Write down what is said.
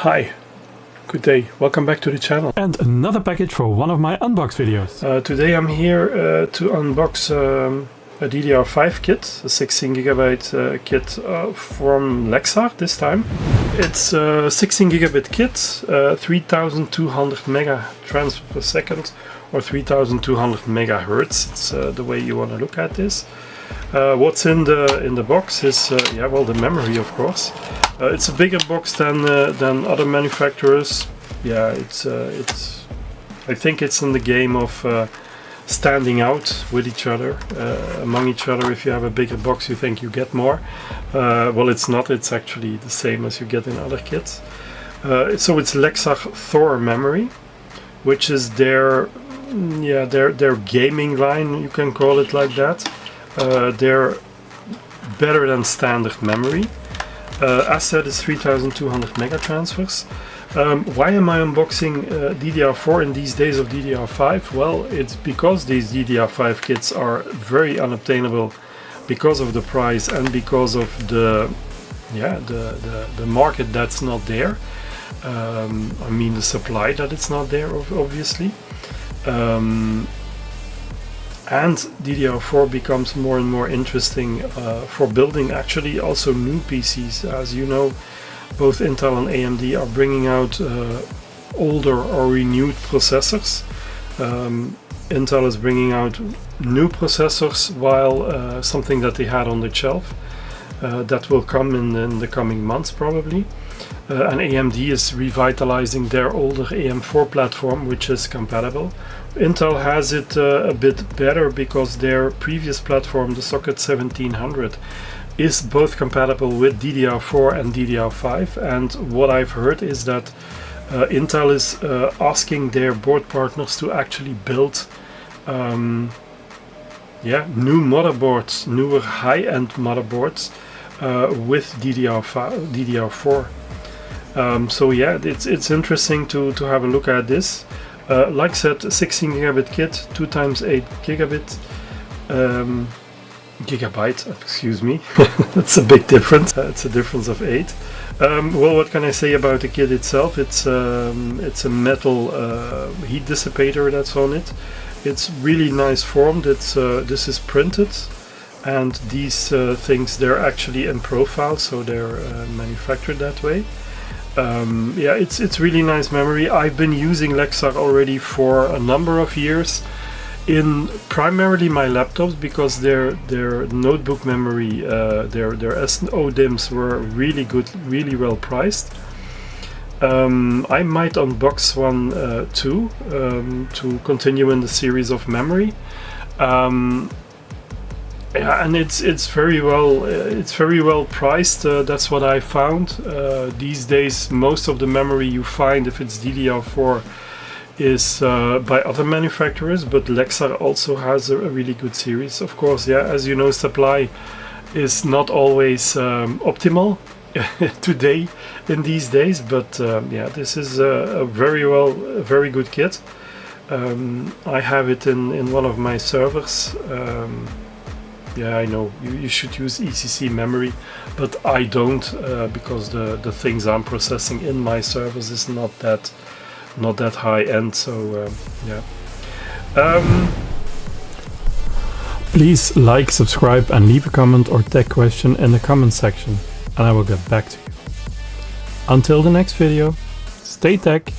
Hi, good day, welcome back to the channel. And another package for one of my unbox videos. Today I'm here to unbox a DDR5 kit, a 16GB kit from Lexar this time. It's a 16GB kit, 3200 mega transfer per second or 3200 megahertz. It's the way you want to look at this. What's in the box is well, the memory, of course. It's a bigger box than other manufacturers. Yeah, it's I think it's in the game of standing out with each other, among each other. If you have a bigger box, you think you get more. Well, it's not. It's actually the same as you get in other kits. So it's Lexar THOR memory, which is their gaming line. You can call it like that. They're better than standard memory. As said, it's 3200 mega transfers. Why am I unboxing DDR4 in these days of DDR5? Well, it's because these DDR5 kits are very unobtainable because of the price and because of the market that's not there. I mean the supply that it's not there, obviously. And DDR4 becomes more and more interesting for building actually also new PCs. As you know, both Intel and AMD are bringing out older or renewed processors. Intel is bringing out new processors, while something that they had on the shelf that will come in the coming months probably. And AMD is revitalizing their older AM4 platform, which is compatible. Intel has it a bit better because their previous platform, the Socket 1700, is both compatible with DDR4 and DDR5. And what I've heard is that Intel is asking their board partners to actually build new motherboards, newer high-end motherboards with DDR4. So yeah, it's interesting to have a look at this. Like I said, 16GB kit, 2x8 gigabyte, excuse me. That's a big difference. It's a difference of 8. Well, what can I say about the kit itself? It's a metal heat dissipator that's on it. It's really nice formed. This is printed, and these things, they're actually in profile, so they're manufactured that way. Yeah, it's really nice memory. I've been using Lexar already for a number of years in primarily my laptops because their notebook memory, their SNO DIMMs were really good, really well priced. I might unbox one too to continue in the series of memory. Yeah, and it's very well priced. That's what I found. These days, most of the memory you find, if it's DDR4, is by other manufacturers, but Lexar also has a really good series. Of course, yeah, as you know, supply is not always optimal today in these days, but yeah, this is a very good kit. I have it in one of my servers. Yeah, I know you should use ECC memory, but I don't because the things I'm processing in my servers is not that high end. So yeah. Please like, subscribe, and leave a comment or tag question in the comment section, and I will get back to you. Until the next video, stay tech.